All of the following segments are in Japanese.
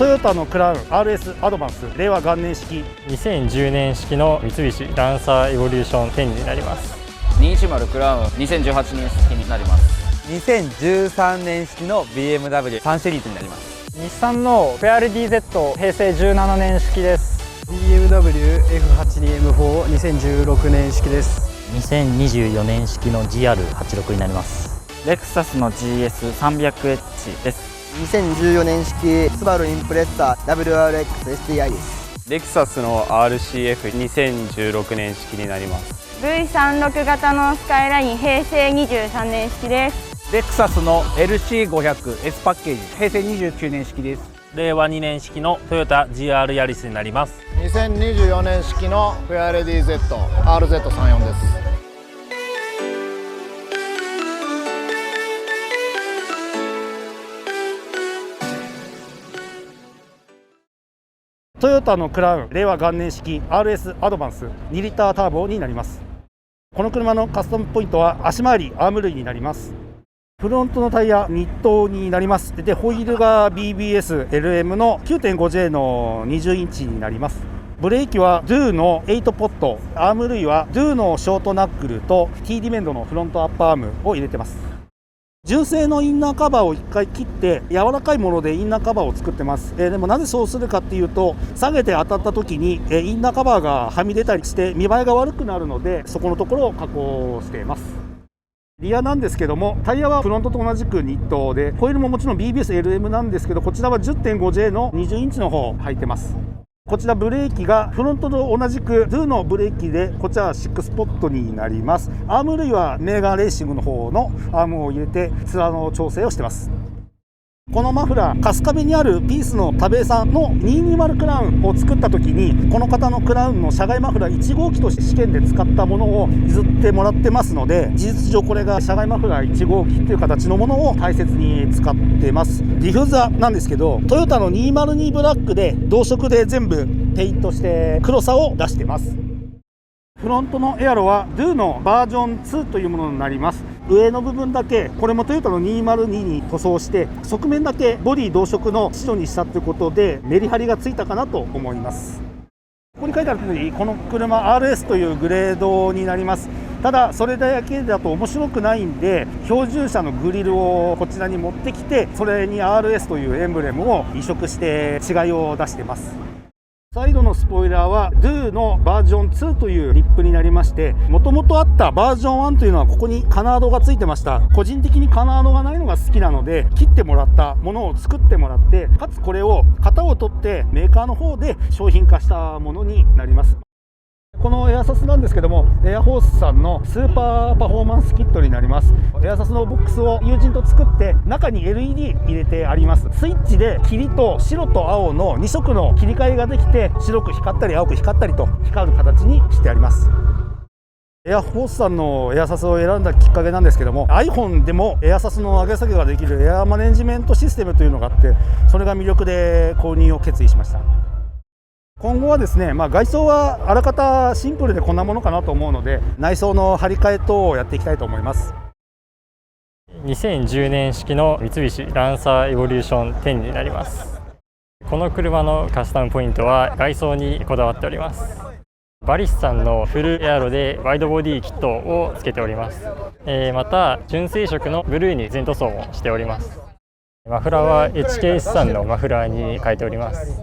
トヨタのクラウン RS アドバンス令和元年式、2010年式の三菱ランサーエボリューション10になります。210クラウン2018年式になります。2013年式の BMW3 シリーズになります。日産のフェアレディ Z 平成17年式です。 BMW F82M4 2016年式です。2024年式の GR86 になります。レクサスの GS300H です。2014年式スバルインプレッサー WRX STI です。レクサスの RCF2016 年式になります。 V36 型のスカイライン平成23年式です。レクサスの LC500S パッケージ平成29年式です。令和2年式のトヨタ GR ヤリスになります。2024年式のフェアレディ Z RZ34 です。トヨタのクラウン令和元年式 RS アドバンス2リッターターボになります。この車のカスタムポイントは足回りアーム類になります。フロントのタイヤニットになります。でホイールが BBS-LM の 9.5J の20インチになります。ブレーキは DO の8ポット、アーム類は DO のショートナックルと T ディメンドのフロントアッパーアームを入れてます。純正のインナーカバーを1回切って柔らかいものでインナーカバーを作ってます。でもなぜそうするかっていうと、下げて当たった時にインナーカバーがはみ出たりして見栄えが悪くなるので、そこのところを加工しています。リアなんですけども、タイヤはフロントと同じくニットで、ホイールももちろん BBS-LM なんですけど、こちらは 10.5J の20インチの方を履いてます。こちらブレーキがフロントと同じく DO のブレーキで、こちらは6スポットになります。アーム類はメーガンレーシングの方のアームを入れて面の調整をしてます。このマフラー、春日部にあるピースの田部さんの220クラウンを作った時に、この方のクラウンの車外マフラー1号機として試験で使ったものを譲ってもらってますので、事実上これが車外マフラー1号機という形のものを大切に使ってます。ディフューザーなんですけど、トヨタの202ブラックで同色で全部ペイントして黒さを出してます。フロントのエアロは DO のバージョン2というものになります。上の部分だけ、これもトヨタの202に塗装して、側面だけボディ同色の白にしたということでメリハリがついたかなと思います。ここに書いてある通り、この車 RS というグレードになります。ただそれだけだと面白くないんで、標準車のグリルをこちらに持ってきて、それに RS というエンブレムを移植して違いを出しています。サイドのスポイラーは DO のバージョン2というリップになりまして、もともとあったバージョン1というのはここにカナードがついてました。個人的にカナードがないのが好きなので、切ってもらったものを作ってもらって、かつこれを型を取ってメーカーの方で商品化したものになります。このエアサスなんですけども、エアホースさんのスーパーパフォーマンスキットになります。エアサスのボックスを友人と作って、中に LED 入れてあります。スイッチで霧と白と青の2色の切り替えができて、白く光ったり青く光ったりと光る形にしてあります。エアホースさんのエアサスを選んだきっかけなんですけども、 iPhone でもエアサスの上げ下げができるエアマネジメントシステムというのがあって、それが魅力で購入を決意しました。今後はですね、外装はあらかたシンプルでこんなものかなと思うので、内装の張り替え等をやっていきたいと思います。2010年式の三菱ランサーエボリューション10になります。この車のカスタムポイントは外装にこだわっております。バリスさんのフルエアロでワイドボディキットをつけております。また純正色のブルーに全塗装もしております。マフラーは HKS さんのマフラーに変えております。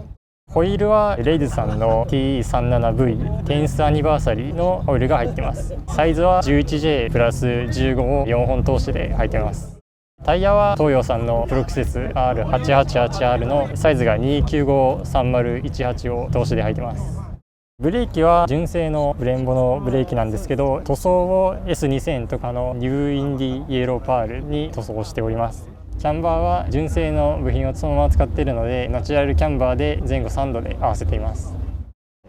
ホイールはレイズさんの TE37V 10th アニバーサリーのホイールが入っています。サイズは 11J プラス15を4本通しで入っています。タイヤは東洋さんのプロクセス R888R のサイズが2953018を通しで入っています。ブレーキは純正のブレンボのブレーキなんですけど、塗装を S2000 とかのニューインディイエローパールに塗装しております。キャンバーは純正の部品をそのまま使っているので、ナチュラルキャンバーで前後3度で合わせています。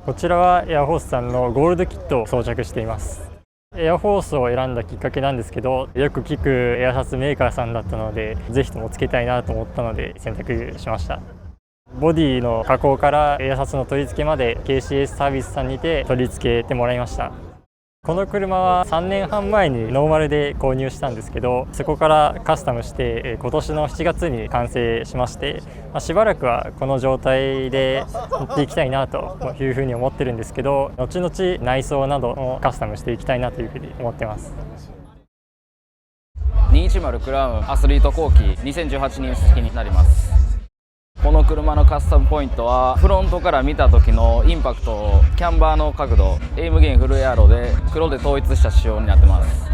こちらはエアホースさんのゴールドキットを装着しています。エアフォースを選んだきっかけなんですけど、よく聞くエアシャツメーカーさんだったので、ぜひともつけたいなと思ったので選択しました。ボディの加工からエアシャツの取り付けまで KCS サービスさんにて取り付けてもらいました。この車は3年半前にノーマルで購入したんですけど、そこからカスタムして今年の7月に完成しまして、しばらくはこの状態で乗っていきたいなというふうに思ってるんですけど、後々内装などもカスタムしていきたいなというふうに思ってます。210クラウンアスリート後期2018年式になります。この車のカスタムポイントはフロントから見た時のインパクト、キャンバーの角度、エイムゲインフルエアロで黒で統一した仕様になってます。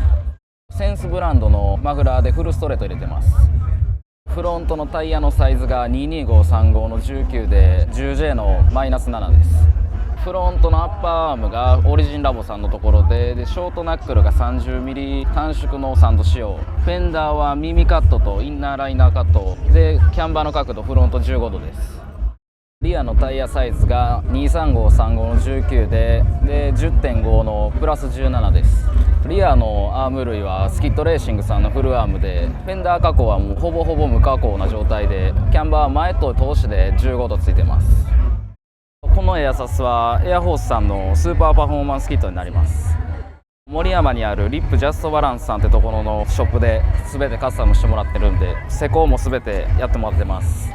センスブランドのマフラーでフルストレート入れてます。フロントのタイヤのサイズが22535の19で 10J のマイナス7です。フロントのアッパーアームがオリジンラボさんのところで、ショートナックルが 30mm 短縮のサンド仕様、フェンダーは耳カットとインナーライナーカットで、キャンバーの角度フロント15度です。リアのタイヤサイズが23535の19で 10.5 のプラス17です。リアのアーム類はスキッドレーシングさんのフルアームで、フェンダー加工はもうほぼほぼ無加工な状態で、キャンバーは前と通しで15度ついてます。このエアサスはエアフォースさんのスーパーパフォーマンスキットになります。森山にあるリップジャストバランスさんってところのショップで全てカスタムしてもらってるんで、施工も全てやってもらってます。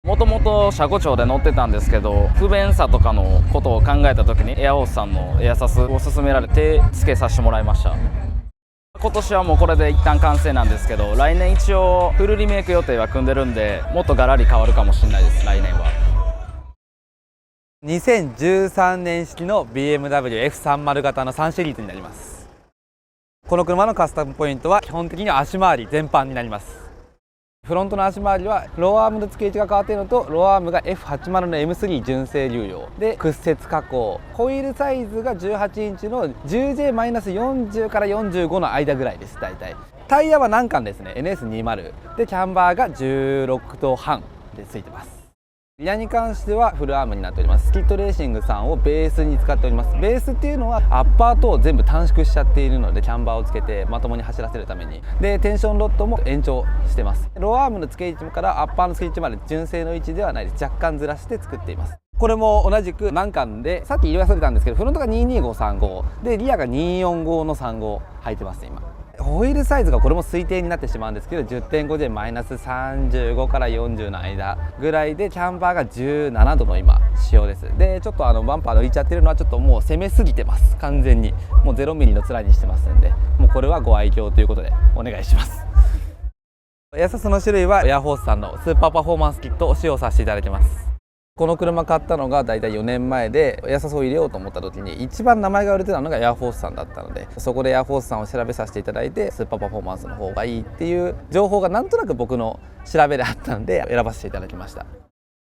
もともと車庫長で乗ってたんですけど、不便さとかのことを考えた時にエアフォースさんのエアサスを勧められて付けさせてもらいました。今年はもうこれで一旦完成なんですけど、来年一応フルリメイク予定は組んでるんで、もっとガラリ変わるかもしれないです。来年は2013年式の BMW F30 型の3シリーズになります。この車のカスタムポイントは基本的には足回り全般になります。フロントの足回りはローアームの付け位置が変わっているのと、ローアームが F80 の M3 純正流用で屈折加工、ホイールサイズが18インチの 10J-40 から45の間ぐらいです。大体タイヤは難関ですね。 NS20 で、キャンバーが16度半で付いてます。リアに関してはフルアームになっております。スキッドレーシングさんをベースに使っております。ベースっていうのはアッパーと全部短縮しちゃっているので、キャンバーをつけてまともに走らせるために、でテンションロッドも延長してます。ローアームの付け位置からアッパーの付け位置まで純正の位置ではないです。若干ずらして作っています。これも同じく難関で、さっき言い忘れたんですけど、フロントが22535で、リアが245の35入ってます今。ホイールサイズがこれも推定になってしまうんですけど、 10.5 でマイナス35から40の間ぐらいで、キャンバーが17度の今仕様です。でちょっとバンパー抜いちゃってるのはちょっともう攻めすぎてます。完全にもう0ミリの面にしてますんで、もうこれはご愛嬌ということでお願いします。エアサスの種類はエアフォースさんのスーパーパフォーマンスキットを使用させていただいてます。この車買ったのがだいたい4年前で、エアサスを入れようと思った時に一番名前が売れてたのがエアフォースさんだったので、そこでエアフォースさんを調べさせていただいて、スーパーパフォーマンスの方がいいっていう情報がなんとなく僕の調べであったんで選ばせていただきました。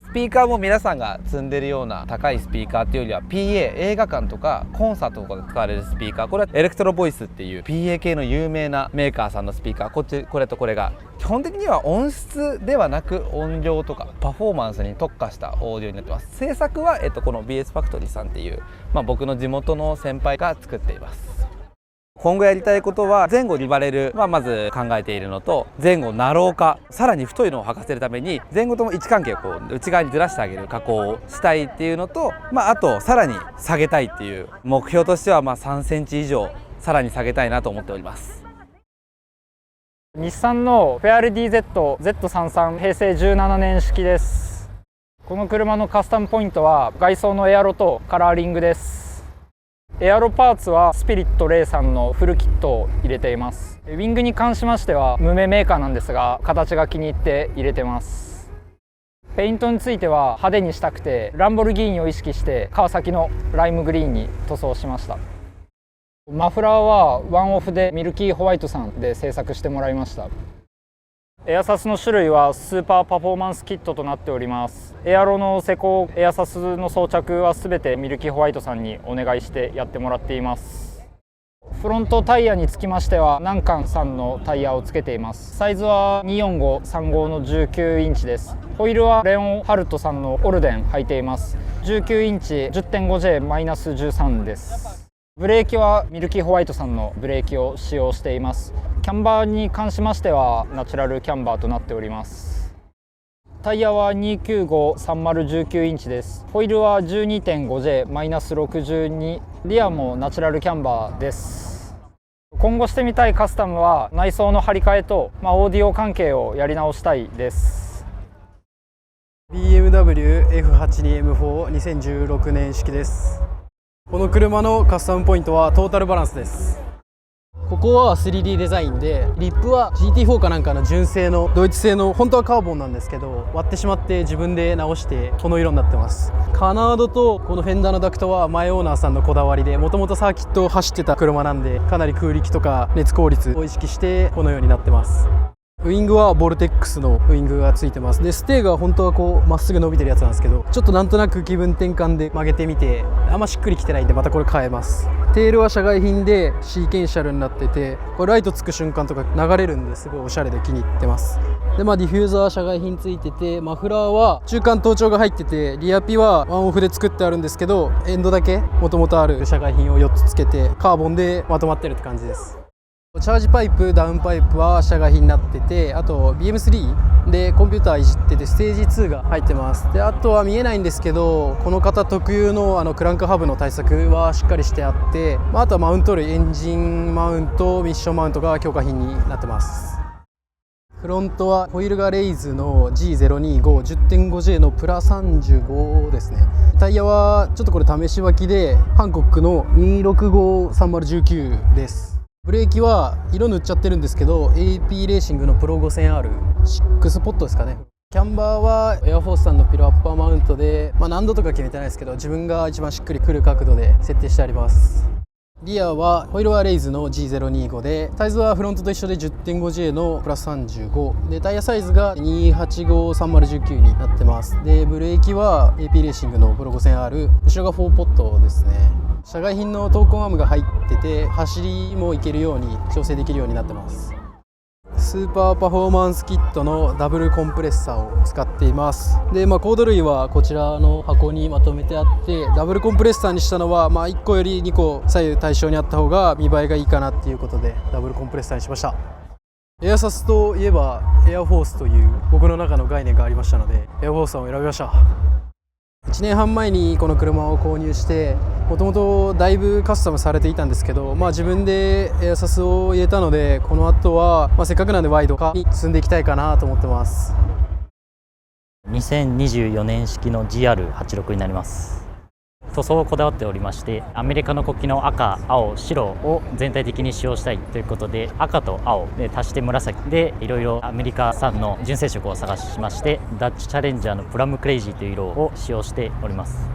スピーカーも皆さんが積んでるような高いスピーカーっていうよりは PA、映画館とかコンサートとかで使われるスピーカー、これはエレクトロボイスっていう PA 系の有名なメーカーさんのスピーカー、これとこれが基本的には音質ではなく音量とかパフォーマンスに特化したオーディオになってます。制作は、この BS ファクトリーさんっていう、僕の地元の先輩が作っています。今後やりたいことは、前後リバレルはまず考えているのと、前後ナロー化、さらに太いのを履かせるために前後とも位置関係を内側にずらしてあげる加工をしたいっていうのと、あとさらに下げたいっていう目標としては、3センチ以上さらに下げたいなと思っております。日産のフェアレディ Z、Z33 平成17年式です。この車のカスタムポイントは外装のエアロとカラーリングです。エアロパーツはスピリット0さんのフルキットを入れています。ウィングに関しましては無名メーカーなんですが、形が気に入って入れてます。ペイントについては派手にしたくて、ランボルギーニを意識して川崎のライムグリーンに塗装しました。マフラーはワンオフでミルキーホワイトさんで製作してもらいました。エアサスの種類はスーパーパフォーマンスキットとなっております。エアロの施工、エアサスの装着はすべてミルキーホワイトさんにお願いしてやってもらっています。フロントタイヤにつきましては難関さんのタイヤをつけています。サイズは24535の19インチです。ホイールはレオンハルトさんのオルデン履いています。19インチ 10.5J-13 です。ブレーキはミルキーホワイトさんのブレーキを使用しています。キャンバーに関しましてはナチュラルキャンバーとなっております。タイヤは2953019インチです。ホイールは 12.5J-62 リアもナチュラルキャンバーです。今後してみたいカスタムは内装の張り替えと、オーディオ関係をやり直したいです。 BMW F82M4 2016年式です。この車のカスタムポイントはトータルバランスです。ここは 3D デザインで、リップは GT4 かなんかの純正のドイツ製の、本当はカーボンなんですけど割ってしまって自分で直してこの色になってます。カナードとこのフェンダーのダクトは前オーナーさんのこだわりで、もともとサーキットを走ってた車なんで、かなり空力とか熱効率を意識してこのようになってます。ウイングはボルテックスのウイングがついてます。でステーが本当はこうまっすぐ伸びてるやつなんですけど、ちょっとなんとなく気分転換で曲げてみて、あんましっくりきてないんでまたこれ変えます。テールは社外品でシーケンシャルになってて、これライトつく瞬間とか流れるんですごいおしゃれで気に入ってます。でディフューザーは社外品ついてて、マフラーは中間盗聴が入ってて、リアピはワンオフで作ってあるんですけど、エンドだけもともとある社外品を4つつけてカーボンでまとまってるって感じです。チャージパイプ、ダウンパイプは社外品になってて、あと BM3 でコンピューターいじっててステージ2が入ってます。であとは見えないんですけど、この方特有のクランクハブの対策はしっかりしてあって、あとはマウント類、エンジンマウント、ミッションマウントが強化品になってます。フロントはホイールがレイズの G025 10.5J のプラ35ですね。タイヤはちょっとこれ試し履きでハンコックの2653019です。ブレーキは色塗っちゃってるんですけど AP レーシングのプロ 5000R6 スポットですかね。キャンバーはエアフォースさんのピロアッパーマウントで、何度とか決めてないですけど、自分が一番しっくりくる角度で設定してあります。リアはホイールはレイズの G025 で、サイズはフロントと一緒で 10.5J のプラス35で、タイヤサイズが2853019になってます。でブレーキは AP レーシングのプロ 5000R、 後ろが4ポットですね。社外品のトーコンアームが入ってて、走りもいけるように調整できるようになってます。スーパーパフォーマンスキットのダブルコンプレッサーを使っています。でコード類はこちらの箱にまとめてあって、ダブルコンプレッサーにしたのは、1個より2個左右対称にあった方が見栄えがいいかなっていうことでダブルコンプレッサーにしました。エアサスといえばエアフォースという僕の中の概念がありましたので、エアフォースさんを選びました。1年半前にこの車を購入して、もともとだいぶカスタムされていたんですけど、自分でエアサスを入れたので、この後は、せっかくなんでワイド化に進んでいきたいかなと思ってます。2024年式の GR86 になります。塗装をこだわっておりまして、アメリカの国旗の赤、青、白を全体的に使用したいということで、赤と青で足して紫でいろいろアメリカ産の純正色を探しまして、ダッチチャレンジャーのプラムクレイジーという色を使用しております。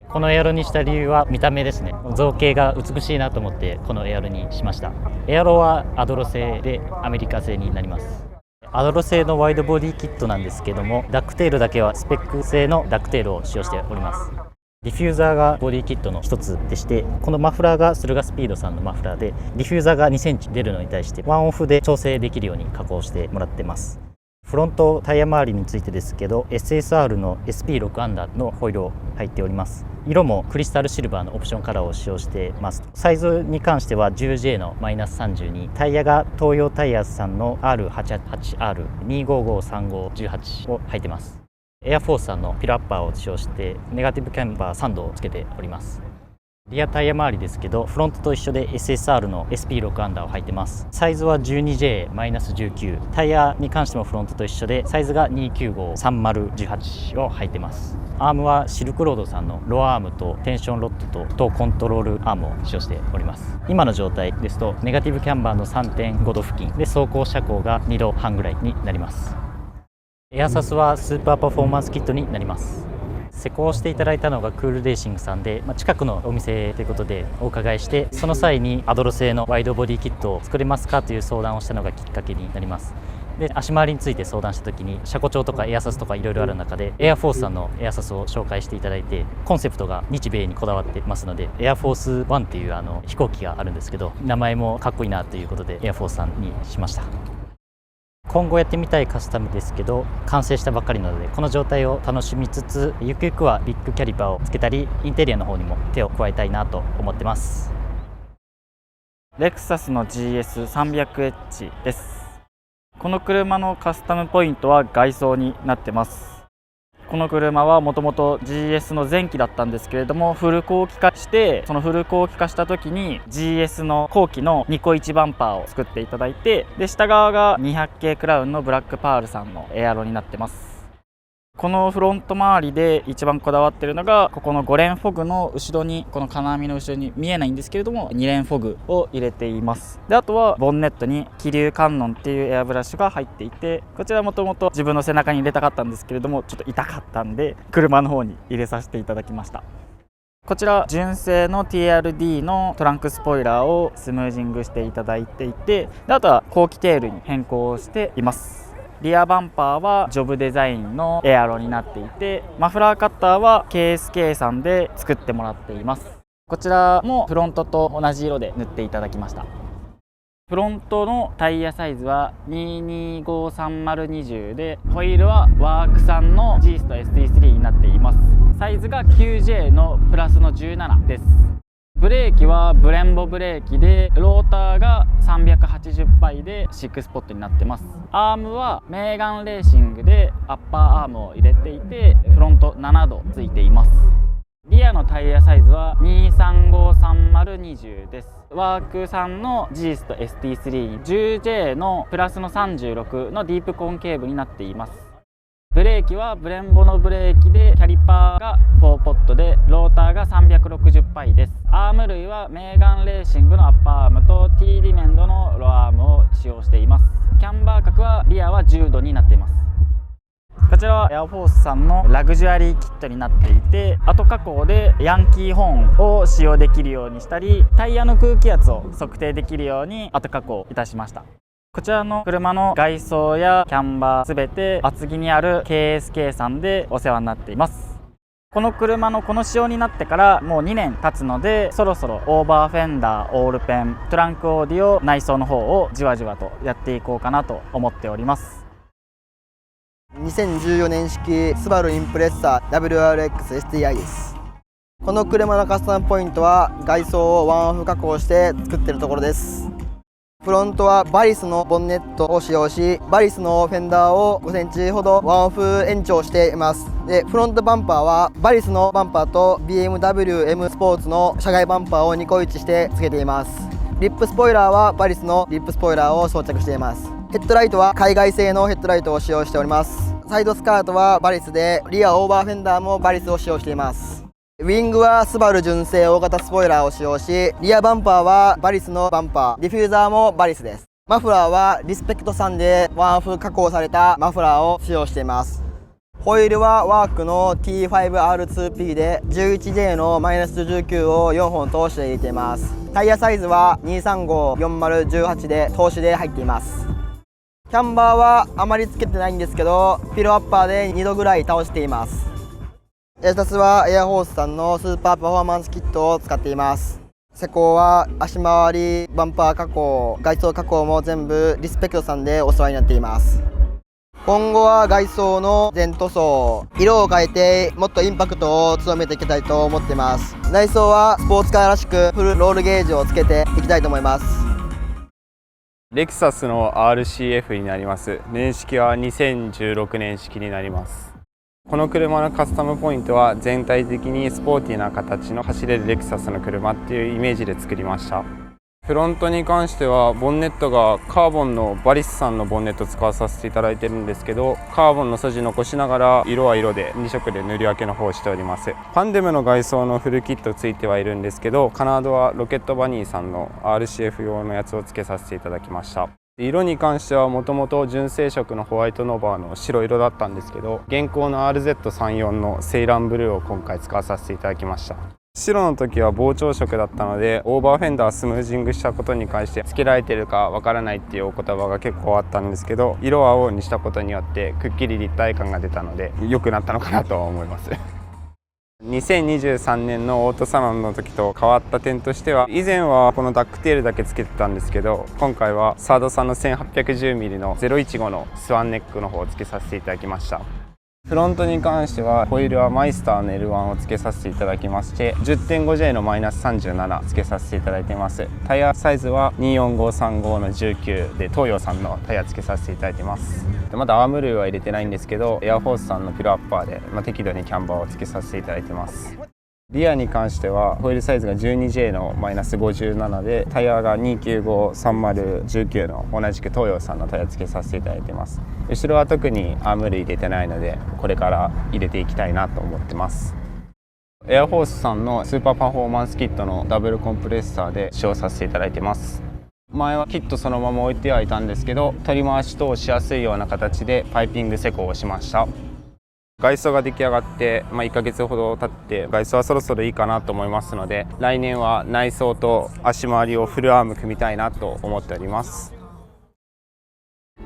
このエアロにした理由は見た目ですね。造形が美しいなと思ってこのエアロにしました。エアロはアドロ製でアメリカ製になります。アドロ製のワイドボディキットなんですけども、ダックテールだけはスペック製のダックテールを使用しております。ディフューザーがボディキットの一つでして、このマフラーがスルガスピードさんのマフラーで、ディフューザーが2センチ出るのに対してワンオフで調整できるように加工してもらってます。フロントタイヤ周りについてですけど、 SSR の SP6 アンダーのホイールを入っております。色もクリスタルシルバーのオプションカラーを使用してます。サイズに関しては 10J のマイナス32、タイヤが東洋タイヤーズさんの R88R2553518 を入ってます。エアフォースさんのピルアッパーを使用してネガティブキャンバー3度をつけております。リアタイヤ周りですけど、フロントと一緒で SSR の SP6 アンダーを入ってます。サイズは 12J-19、タイヤに関してもフロントと一緒で、サイズが2953018を入ってます。アームはシルクロードさんのロアアームとテンションロッドとトーコントロールアームを使用しております。今の状態ですとネガティブキャンバーの 3.5 度付近で、走行車高が2度半ぐらいになります。エアサスはスーパーパフォーマンスキットになります。施工していただいたのがクールレーシングさんで、近くのお店ということでお伺いして、その際にアドロ製のワイドボディキットを作れますかという相談をしたのがきっかけになります。で足回りについて相談した時に、車庫帳とかエアサスとかいろいろある中でエアフォースさんのエアサスを紹介していただいて、コンセプトが日米にこだわってますので、エアフォース1っていう飛行機があるんですけど、名前もかっこいいなということでエアフォースさんにしました。今後やってみたいカスタムですけど、完成したばっかりなので、この状態を楽しみつつ、ゆくゆくはビッグキャリパーをつけたり、インテリアの方にも手を加えたいなと思ってます。レクサスの GS300H です。この車のカスタムポイントは外装になってます。この車はもともと GS の前期だったんですけれども、フル後期化して、そのフル後期化した時に GS の後期のニコイチバンパーを作っていただいて、で下側が200系クラウンのブラックパールさんのエアロになってます。このフロント周りで一番こだわっているのが、ここの5連フォグの後ろに、この金網の後ろに見えないんですけれども、2連フォグを入れています。であとはボンネットに気流観音っていうエアブラシが入っていて、こちらもともと自分の背中に入れたかったんですけれども、ちょっと痛かったんで車の方に入れさせていただきました。こちら純正の TRD のトランクスポイラーをスムージングしていただいていて、であとは後期テールに変更しています。リアバンパーはジョブデザインのエアロになっていて、マフラーカッターは KSK さんで作ってもらっています。こちらもフロントと同じ色で塗っていただきました。フロントのタイヤサイズは2253020で、ホイールはワークさんの G スト ST3 になっています。サイズが 9J のプラスの17です。ブレーキはブレンボブレーキで、ローターが380パイで6スポットになってます。アームはメーガンレーシングでアッパーアームを入れていて、フロント7度ついています。リアのタイヤサイズは2353020です。ワークさんの G スト ST3 10J のプラスの36のディープコンケーブになっています。ブレーキはブレンボのブレーキで、キャリパーが4ポットで、ローターが360パイです。アーム類はメーガンレーシングのアッパーアームと T ディメンドのロアアームを使用しています。キャンバー角はリアは10度になっています。こちらはエアフォースさんのラグジュアリーキットになっていて、後加工でヤンキーホーンを使用できるようにしたり、タイヤの空気圧を測定できるように後加工いたしました。こちらの車の外装やキャンバーすべて厚木にある KSK さんでお世話になっています。この車のこの仕様になってからもう2年経つので、そろそろオーバーフェンダー、オールペン、トランクオーディオ、内装の方をじわじわとやっていこうかなと思っております。2014年式スバルインプレッサー WRX-STI です。この車のカスタムポイントは外装をワンオフ加工して作っているところです。フロントはバリスのボンネットを使用し、バリスのフェンダーを5センチほどワンオフ延長しています。で、フロントバンパーはバリスのバンパーと BMW M スポーツの車外バンパーをニコイチして付けています。リップスポイラーはバリスのリップスポイラーを装着しています。ヘッドライトは海外製のヘッドライトを使用しております。サイドスカートはバリスで、リアオーバーフェンダーもバリスを使用しています。ウィングはスバル純正大型スポイラーを使用し、リアバンパーはバリスのバンパー、ディフューザーもバリスです。マフラーはリスペクトさんでワンオフ加工されたマフラーを使用しています。ホイールはワークの T5R2P で 11J のマイナス19を4本通して入れています。タイヤサイズは2354018で通しで入っています。キャンバーはあまりつけてないんですけど、ピローアッパーで2度ぐらい倒しています。エアシャツはエアホースさんのスーパーパフォーマンスキットを使っています。施工は足回り、バンパー加工、外装加工も全部リスペクトさんでお世話になっています。今後は外装の全塗装、色を変えてもっとインパクトを強めていきたいと思っています。内装はスポーツカーらしくフルロールゲージをつけていきたいと思います。レクサスの RCF になります。年式は2016年式になります。この車のカスタムポイントは全体的にスポーティーな形の走れるレクサスの車っていうイメージで作りました。フロントに関してはボンネットがカーボンのバリスさんのボンネットを使わさせていただいてるんですけど、カーボンの筋残しながら色は色で2色で塗り分けの方をしております。パンデムの外装のフルキットついてはいるんですけど、カナードはロケットバニーさんの RCF 用のやつを付けさせていただきました。色に関してはもともと純正色のホワイトノバーの白色だったんですけど、現行の RZ34 のセイランブルーを今回使わさせていただきました。白の時は膨張色だったので、オーバーフェンダースムージングしたことに関して付けられてるかわからないっていうお言葉が結構あったんですけど、色を青にしたことによってくっきり立体感が出たので良くなったのかなとは思います2023年のオートサロンの時と変わった点としては、以前はこのダックテールだけつけてたんですけど、今回はサードさんの 1810mm の015のスワンネックの方をつけさせていただきました。フロントに関してはホイールはマイスターの L1 を付けさせていただきまして 10.5J のマイナス37付けさせていただいています。タイヤサイズは24535の19で東洋さんのタイヤ付けさせていただいてます。まだアーム類は入れてないんですけど、エアフォースさんのピルアッパーで、適度にキャンバーを付けさせていただいてます。リアに関してはホイールサイズが 12J のマイナス57で、タイヤが2953019の同じく東洋さんのタイヤ付けさせていただいてます。後ろは特にアーム類入れてないので、これから入れていきたいなと思ってます。エアフォースさんのスーパーパフォーマンスキットのダブルコンプレッサーで使用させていただいてます。前はキットそのまま置いてはいたんですけど、取り回し等しやすいような形でパイピング施工をしました。外装が出来上がって、1ヶ月ほど経って外装はそろそろいいかなと思いますので、来年は内装と足回りをフルアーム組みたいなと思っております。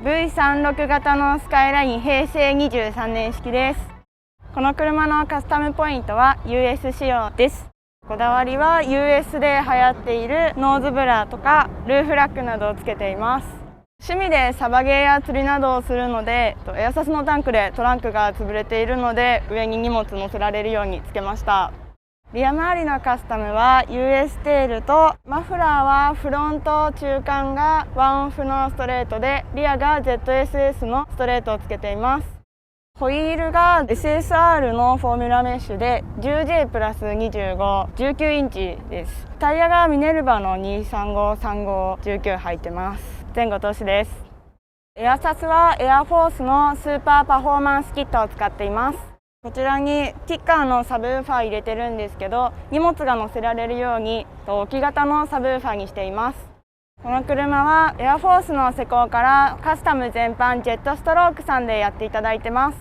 V36 型のスカイライン平成23年式です。この車のカスタムポイントは US 仕様です。こだわりは US で流行っているノーズブラとかルーフラックなどをつけています。趣味でサバゲーや釣りなどをするので、エアサスのタンクでトランクが潰れているので、上に荷物乗せられるようにつけました。リア周りのカスタムは US テールと、マフラーはフロント中間がワンオフのストレートで、リアが ZSS のストレートをつけています。ホイールが SSR のフォーミュラメッシュで 10J プラス25、19インチです。タイヤがミネルヴァの23535、19入ってます。前後投資です。エアサスはエアフォースのスーパーパフォーマンスキットを使っています。こちらにティッカーのサブウーファー入れてるんですけど、荷物が載せられるように置き型のサブウーファーにしています。この車はエアフォースの施工からカスタム全般ジェットストロークさんでやっていただいてます。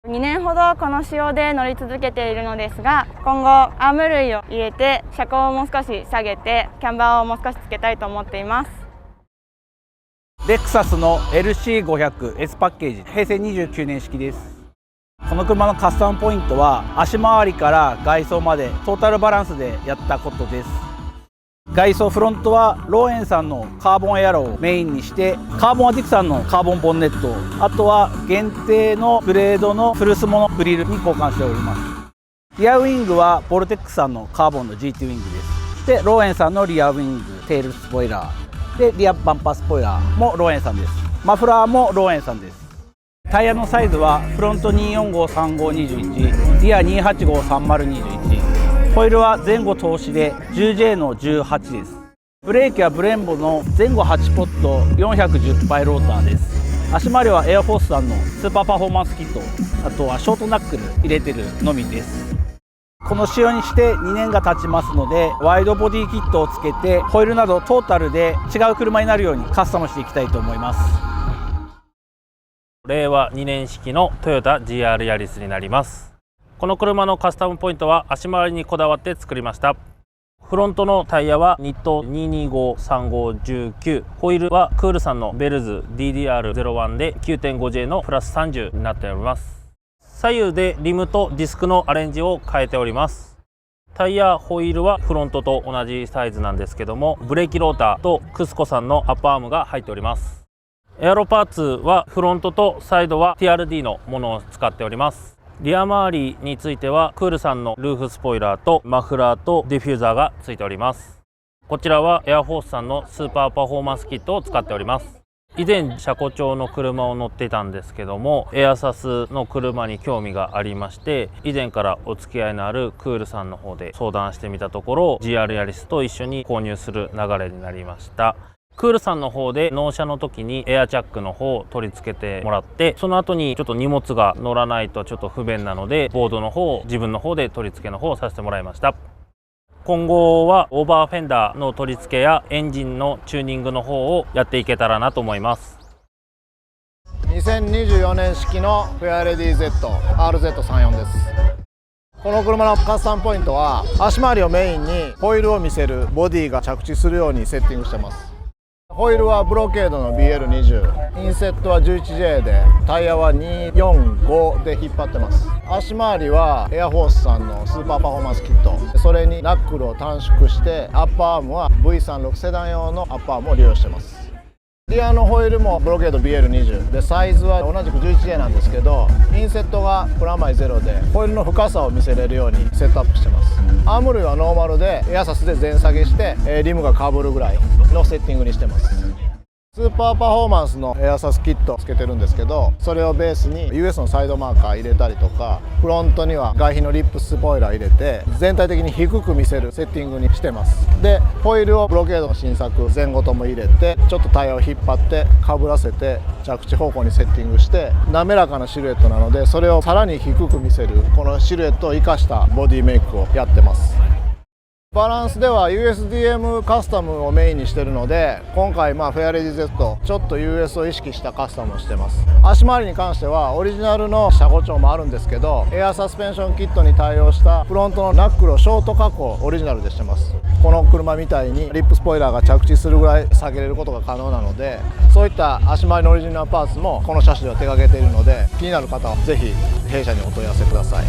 2年ほどこの仕様で乗り続けているのですが、今後アーム類を入れて車高をもう少し下げてキャンバーをもう少しつけたいと思っています。レクサスの LC500S パッケージ平成29年式です。この車のカスタムポイントは足回りから外装までトータルバランスでやったことです。外装フロントはローエンさんのカーボンエアロをメインにして、カーボンアティクさんのカーボンボンネット、あとは限定のグレードのフルスモのグリルに交換しております。リアウィングはボルテックさんのカーボンの GT ウィングです。でローエンさんのリアウィング、テールスポイラーで、リアバンパースポイラーもローエンさんです。マフラーもローエンさんです。タイヤのサイズはフロント2453521、リア2853021、ホイールは前後通しで 10J の18です。ブレーキはブレンボの前後8ポット410パイローターです。足回りはエアフォースさんのスーパーパフォーマンスキット、あとはショートナックル入れてるのみです。この仕様にして2年が経ちますので、ワイドボディキットをつけてホイールなどトータルで違う車になるようにカスタムしていきたいと思います。令和2年式のトヨタ GR ヤリスになります。この車のカスタムポイントは足回りにこだわって作りました。フロントのタイヤはニット2253519、ホイールはクールさんのベルズ DDR01 で 9.5J のプラス30になっております。左右でリムとディスクのアレンジを変えております。タイヤ、ホイールはフロントと同じサイズなんですけども、ブレーキローターとクスコさんのアッパーアームが入っております。エアロパーツはフロントとサイドは TRD のものを使っております。リア周りについてはクールさんのルーフスポイラーとマフラーとディフューザーがついております。こちらはエアフォースさんのスーパーパフォーマンスキットを使っております。以前車庫調の車を乗っていたんですけども、エアサスの車に興味がありまして、以前からお付き合いのあるクールさんの方で相談してみたところ、 GR ヤリスと一緒に購入する流れになりました。クールさんの方で納車の時にエアチャックの方を取り付けてもらって、その後にちょっと荷物が乗らないとちょっと不便なので、ボードの方を自分の方で取り付けの方をさせてもらいました。今後はオーバーフェンダーの取り付けやエンジンのチューニングの方をやっていけたらなと思います。2024年式のフェアレディ ZRZ34 です。この車のカスタムポイントは足回りをメインにホイールを見せるボディが着地するようにセッティングしてます。ホイールはブロケードの BL20、インセットは 11J で、タイヤは245で引っ張ってます。足回りはエアフォースさんのスーパーパフォーマンスキット、それにナックルを短縮して、アッパーアームは V36 セダン用のアッパーアームを利用してます。リアのホイールもブロケード BL20 で、サイズは同じく 11J なんですけど、インセットがプラマイゼロでホイールの深さを見せれるようにセットアップしてます。アーム類はノーマルでエアサスで全下げしてリムがかぶるぐらいのセッティングにしてます。スーパーパフォーマンスのエアサスキットつけてるんですけど、それをベースに US のサイドマーカー入れたりとか、フロントには外皮のリップスポイラー入れて全体的に低く見せるセッティングにしてます。でホイールをブロケードの新作前後とも入れて、ちょっとタイヤを引っ張ってかぶらせて着地方向にセッティングして、滑らかなシルエットなのでそれをさらに低く見せる、このシルエットを生かしたボディメイクをやってます。バランスでは USDM カスタムをメインにしてるので、今回フェアレディ Z ちょっと US を意識したカスタムをしてます。足回りに関してはオリジナルの車高調もあるんですけど、エアサスペンションキットに対応したフロントのナックルをショート加工オリジナルでしてます。この車みたいにリップスポイラーが着地するぐらい下げれることが可能なので、そういった足回りのオリジナルパーツもこの車種では手掛けているので、気になる方はぜひ弊社にお問い合わせください。